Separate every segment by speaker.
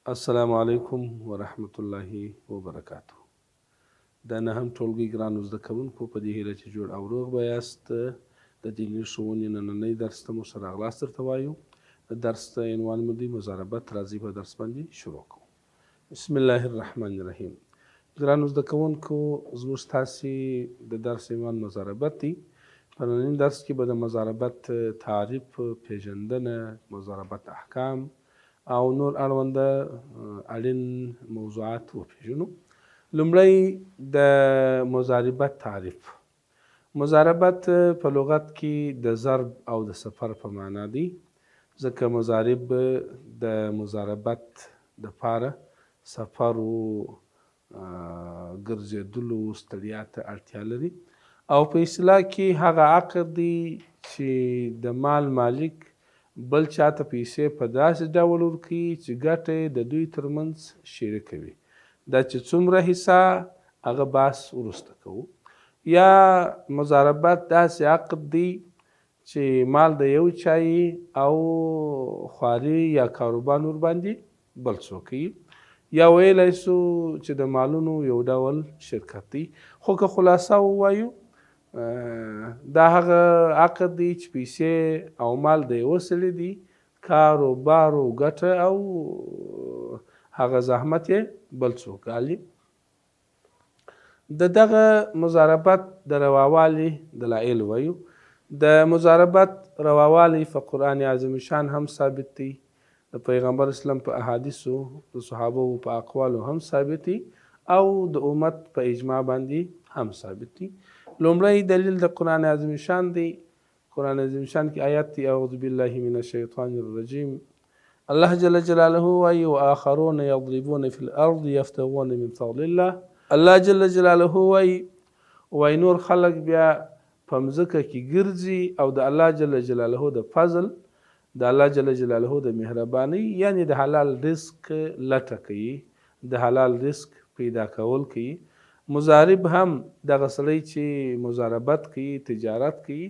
Speaker 1: السلام علیکم ورحمت الله وبرکاته. د نهم ټولګي ګرانو زده کوونکو په دې هیله چې جوړ او روغ به یاست، د دیني ښوونې نننی درس ته مو ښه راغلاست درته وایو. د درس عنوان مو دی مضاربت. راځئ په درس باندې شروع کوو. بسم الله الرحمن الرحیم. ګرانو زده کوونکو، زموږ ستاسې د درس عنوان مضاربت دی. په ننني درس کې به د مضاربت تعریف، پیژندنه، مضاربت احکام او نور اړونده اړین موضوعات وپېژنو. لومړی د مضاربت تعریف. مضاربت په لغت کې د ضرب او د سفر په معنا دی، ځکه مضارب د مضاربت دپاره سفرو، ګرځېدلو، ستړیا ته اړتیا لري. او په اصطلاح کې هغه عقد دی چې د مال مالک بل چاته پیسې په داسې ډول ورکوي چې ګټه د دوی ترمنځ شریکه وي. دا چې څومره حصه هغه بحث وروسته کوو. یا مضاربت داسې عقد دی چې مال د یو چای او خواري یا کاروبار ورباندې بل څوک کوي. یا ویلی سو چې د مالونو یو ډول شرکت دی. خو که خلاصه ووایو، دا هغه عقد دی چې پیسې او مال د یوه سړي دي، کاروبار او ګټه او هغه زحمت یې بل څوک ګالي. د دغه مضاربت د رواوالي دلایل وایو. د مضاربت رواوالی په قرآن عظیم شان هم ثابت دی، د پیغمبر اسلام په احادیثو، د صحابو په اقوالو هم ثابت دی، او د امت په اجماع باندې هم ثابت دی. لومړی دلیل د قرآن عظیم شان دی. قرآن عظیم شان کې آیات دی: اعوذ بالله من الشیطان الرجیم. الله جل جلاله وایي: وآخرون یضربون فی الارض یفتغون من فضل الله. الله جل جلاله وایي نور خلق بیا په مځکه کې ګرځي او د الله جل جلاله د فضل، د الله جل جلاله د مهربانۍ، یعنی د حلال رزق لټه کوي، د حلال رزق پیدا کول کوي. مضارب هم دغه سړی چې مضاربت کوي، تجارت کوي،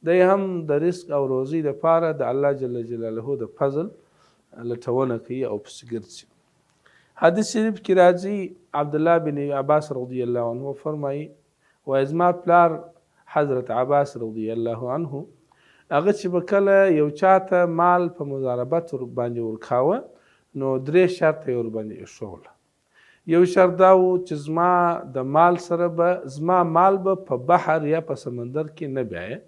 Speaker 1: دی هم د رزق او روزي دپاره د الله جل جلاله د فضل لټونه کوي او پسې ګرځي. حدیث شریف کې راځي، عبدالله بن عباس رضی الله عنه فرمایي، وایي زما پلار حضرت عباس رضی الله عنه هغه چې به کله یو چاته مال په مضاربت باندې ورکاوه، نو درې شرطه یې ورباندې ایښوله. یو شرط دا و چې زما د مال سره به، زما مال به په بحر یا په سمندر کې نه بیایه.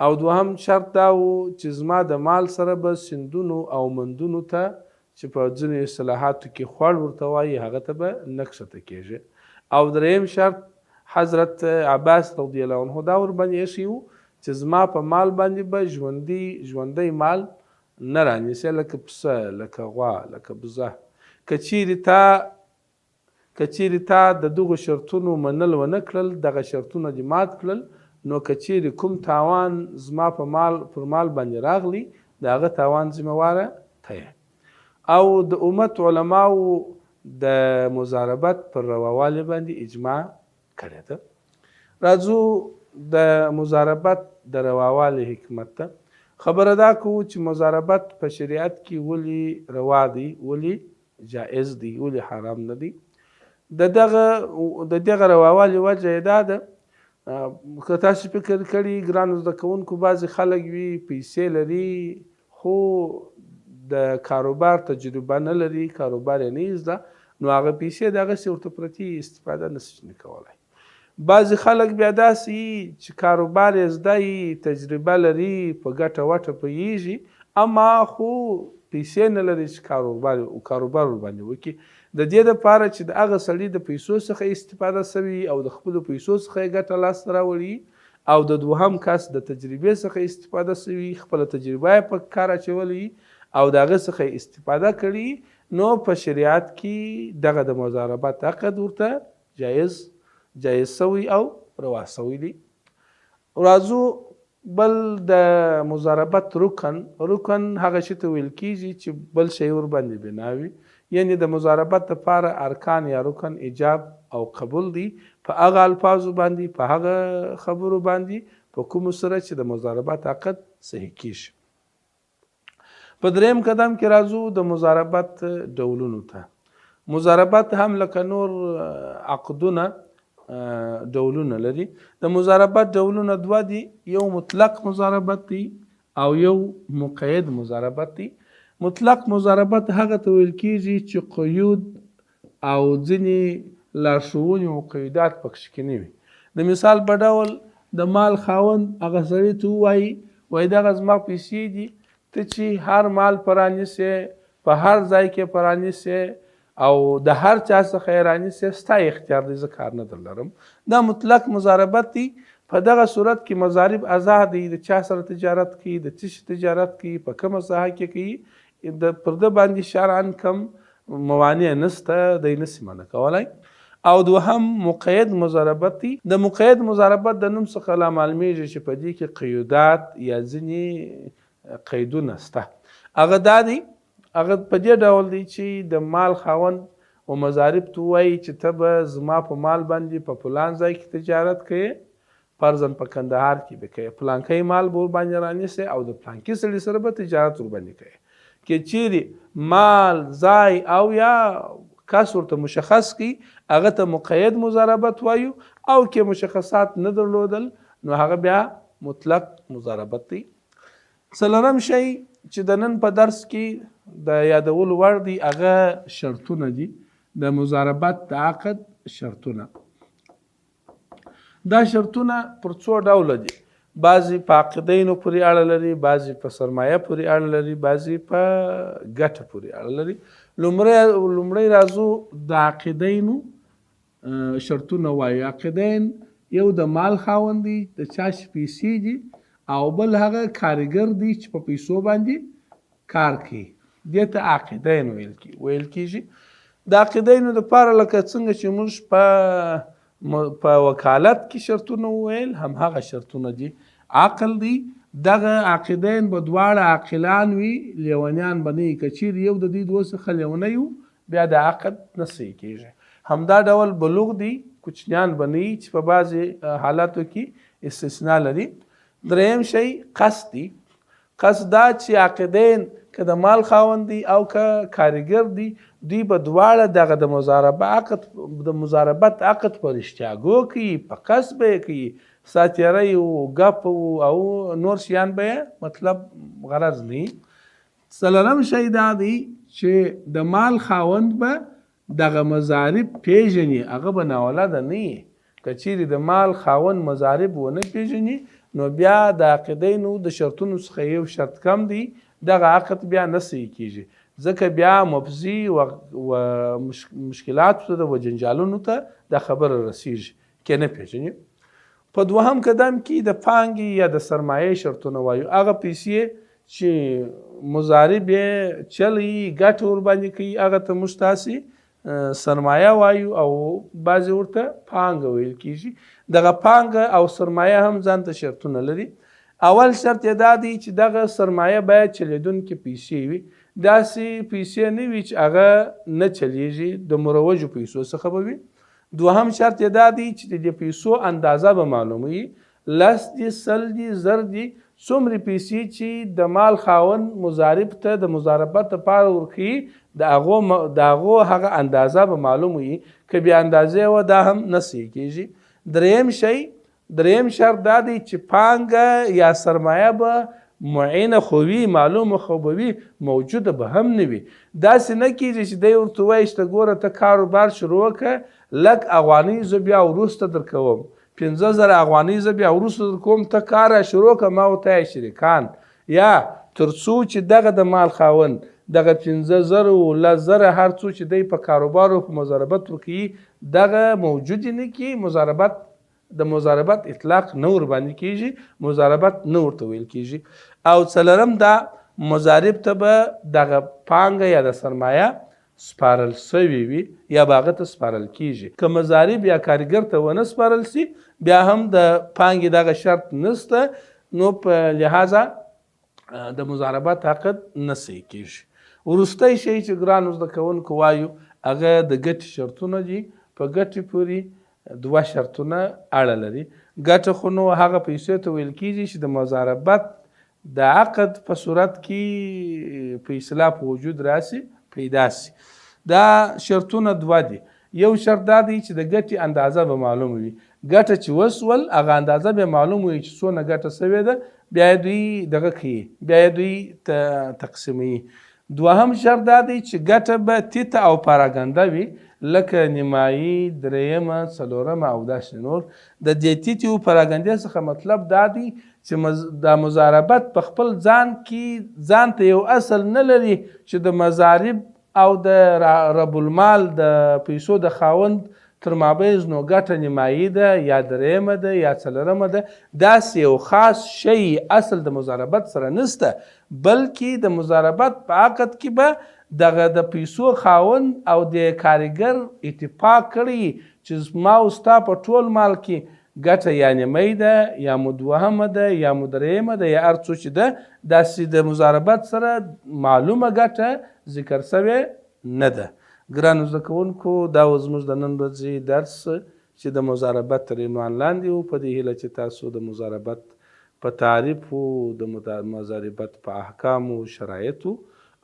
Speaker 1: او دوهم شرط دا و چې زما د مال سره به سیندونو او مندونو ته چې په ځینو اصطلاحاتو کې خوړ ورته وایي، هغه ته به نه کښته کېږي. او دریم شرط حضرت عباس رضی الله عنه دا ورباندې ایښی و چې زما په مال باندې به ژوندی مال نه رانیسي، لکه پسه، لکه غوا، لکه بزه. که چیرې تا د دغو شرطونو منل ونه کړل، دغه شرطونه دې مات کړل، نو که چیرې کوم تاوان زما پر مال باندې راغلی، د هغه تاوان ذمهواره ته یې. او د امت علماو د مضاربت پر رواوالي باندې اجماع کړې ده. راځو د مضاربت د رواوالي حکمت ته. خبره دا کوو چې مضاربت په شریعت کې ولې روا دی، ولې جائز دی، ولې حرام نه دی. د دغه رواوالي وجه یې دا ده، که تاسو فکر کړي ګرانو زده کوونکو، بعضې خلک وي پیسې لري خو د کاروبار تجربه نه لري، کاروبار یې نه زده، نو هغه پیسې دغسې ورته پرتې استفاده نشي کولی. بعضې خلک بیا داسې چې کاروبار یې زده یي، تجربه لري، په ګټه وټه پوهېږي، اما خو پیسې نه لري چې کاروبار ورباندې وکړي. د دې دپاره چې د هغه سړي د پیسو څخه استفاده شوي او د خپلو پیسو څخه یې ګټه لاسته راوړي، او د دوهم کس د تجربې څخه استفاده شوي، خپله تجربه یې په کار اچولی او د هغه څخه یې استفاده کړي، نو په شریعت کې دغه د مضاربت عقد ورته جایز شوی او روا شوی دی. راځو بل د مضاربت رکن هغه شي ته ویل کېږي چې بل شی ورباندې بنا وي. یعنی د مضاربت لپاره ارکان یا رکن ایجاب او قبول دی، په هغه الفاظو باندې، په هغه خبرو باندې، په کومو سره چې د مضاربت عقد صحیح کېږي. په دریم قدم کې راځو د مضاربت ډولونو ته. مضاربت هم لکه نور عقدونه ډولونه لري. د مضاربت ډولونه دوه دي، یو مطلق مضاربت دی او یو مقید مضاربت دی. مطلق مضاربت هغه ته ویل کیږي چې قیود او ځینې لارښوونې او قیودات پکې کې نه وي. د مثال په ډول د مال خاوند هغه سړي ته ووایي دغه زما پیسې دي، ته چې هر مال پرانیسې، په هر ځای کې پرانیسې او د هر چا څخه یې رانیسې، ستا اختیار دی، زه کار نه درلرم. دا مطلق مضاربت دی. په دغه صورت کې مضارب آزاد دی، د چا سره تجارت کوي، د څه شي تجارت کوي، په کومه ساحه کې کوي، پر ده باندې شرعاً کم موانع نشته، دی نشي منع کولی. او دوهم مقید مضاربت دی. د مقید مضاربت د نوم څخه لا معلومیږي چې په دې کې قیودات یا ځینې قیدونه شته. هغه دا دی، هغه په دې ډول دی چې د مال خاوند و مضارب ته ووایي چې ته به زما په مال باندې په فلان ځای کې تجارت کوې، فرضاً په کندهار کې به کوې، فلانکی مال به ورباندې رانیسې او د فلانکي سړي سره به تجارت ورباندې کوې. که چیرې مال، ځای او یا کس ورته مشخص کړي، هغه ته مقید مضاربت وایو. او که مشخصات نه درلودل نو هغه بیا مطلق مضاربت دی. څلورم شی چې د نن په درس کې د یادولو وړ دی هغه شرطونه دي، د مضاربت د عقد شرطونه. دا شرطونه پر څو ډوله دي. بعضې په عقدینو پورې اړه لري، بعضې په سرمایه پورې اړه لري، بعضې په ګټه پورې اړه لري. لومړی راځو د عقدینو شرطونه وایو. عقدین یو د مال خاوند دی، د چا چې پیسې دي، او بل هغه کارګر دی چې په پیسو باندې کار کوي، دې ته عقدین ویل کیږي. د عقدینو دپاره لکه څنګه چې موږ په وکالت کې شرطونه وویل، هم هغه شرطونه دي. عقل دی، دغه عقدین به دواړه عاقلان وي، لیونیان به نه وي. که چیرې یو د دوی دوه څخه لیونی وو، بیا د عقد نه صحیح کیږي. همدا ډول بلوغ دی، کوچنیان به نه وي چې په بعضې حالاتو کې استثنا لري. دریم شی قصد دی. قصد دا چې عقدین که د مال خاوند دی او که کارګر دی، دوی به دواړه دغه د مضاربت عقد په رښتیاګو کوي، په قصد به یې کوي، ساتیری و ګپ او نور شیان به یې مطلب غرض نه وي. څلورم شی دا دی چې د مال خاوند به دغه مضارب پیژني، هغه به ناولده نه وي. که چیرې د مال خاوند مضارب ونه پیژني، نو بیا د عقدینو د شرطونو څخه یو شرط کم دی، دغه عقد بیا نه صحیح کیږي، ځکه بیا مفضي و مشکلاتو ته و جنجالونو ته د خبره رسیږي که نه پیژني. په دوهم قدم کې د پانګې یا د سرمایې شرطونه وایو. هغه پیسې چې مضارب یې چلی ګټه ورباندې کوي، هغه ته موږ تاسې سرمایه وایو او بعضې ورته پانګه ویل کیږي. دغه پانګه او سرمایه هم ځان ته شرطونه لري. اول شرط یې دا دی چې دغه سرمایه باید چلیدونکې پیسې وي. داسې پیسې نه وي چې هغه نه چلیږي، د مروجو پیسو څخه به وي. دوهم شرط یې دا دی چې د پیسو اندازه به معلومه وي، 10 دي، 100 دي، 1000 دي، څومره پیسې چې د مال خاوند مضارب ته د مضاربت لپاره ورکوي، د هغو هغه اندازه به معلومه وي. که بې اندازې وه دا هم نه صحیح کیږي. دریم شرط دا دی چې پانګه یا سرمایه به معینه خو وي، معلومه خو به وي، موجوده به هم نه وي. داسې نه کیږي چې دی ورته وایي چې ګوره ته کاروبار شروع وکړه، لږ افغانۍ زه بیا وروسته درکوم، 50,000 افغانۍ زه بیا وروسته درکوم، ته کار شروع کړه، ما ورته شریکان. یا تر څو چې دغه د مال خاوند دغه 15,000 و 10,000 هر څو چې دی په کاروبار او په مضاربت ورکوي، دغه موجود نه کړي، د مضاربت اطلاق نه ورباندې کیږي، مضاربت نه ورته ویل کیږي. او څلورم دا مضارب ته به دغه پانګه یا د سرمایه سپارل سوي وي یا به هغه ته سپارل کیږي. که مضارب یا کارګر ته ونه سپارل سي، بیا هم د پانګې دغه شرط نشته، نو په لحاظه د مضاربت عقد نه صحیح کیږي. وروستی شی چې ګرانو زده کوونکو وایو هغه د ګټې شرطونه دي. په ګټې پورې 2 شرطونه اړه لري. ګټه خو نو هغه پیسې ته ویل کیږي چې د مضاربت د عقد په صورت کې په اصطلاح په وجود راسي پیدا سي. دا شرطونه دوه دي. یو شرط دا دی چې د ګټې اندازه به معلوم وي. ګټه چې وسول هغه اندازه به معلوم وي چې څونه ګټه سوې ده، بیا یې دوی دغه کوي، بیا یې دوی تقسیموي. دوهم شرط دا دی چې ګټه به تیته او پراګنده وي، لکه نیمایي، درېیمه، څلورمه او داسې نور. د دې تیتې او پراګندې څخه مطلب دا دی چې دا مضاربت په خپل ځان کې ځان ته یو اصل نه لري چې د مضارب او د رب المال د پیسو د خاوند تر مابیز نو ګټه نیمایي ده یا درېیمه ده یا څلورمه ده. داسې یو خاص شی اصل د مضاربت سره نسته، بلکې د مضاربت په عقد کې به دغه د پیسو خاوند او د کارګر اتفاق کړي چې ما او ستا په ټول مال کې ګټه یا نیمایي ده یا مو دوهمه ده یا مو درېیمه ده یا هر څه چې ده، داسې د مضاربت سره معلومه ګټه ذکر سوې نه ده. ګرانو زده کوونکو، دا و زموږ د نن ورځې درس چې د مضاربت تر عنوان لاندې و. په دې هیله چې تاسو د مضاربت په تعریف و، د مضاربت په احکامو، شرایطو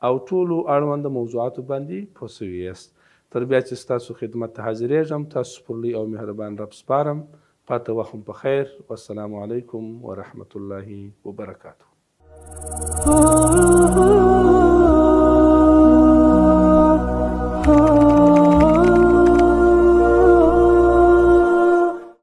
Speaker 1: او ټولو اړونده موضوعاتو باندې پوه سوي یاست. تر بیا چې ستاسو خدمت ته حاضرېږم، تاسو پر لوی او مهربان رب سپارم. پاته وخت په خیر. والسلام علیکم ورحمة الله وبرکاته.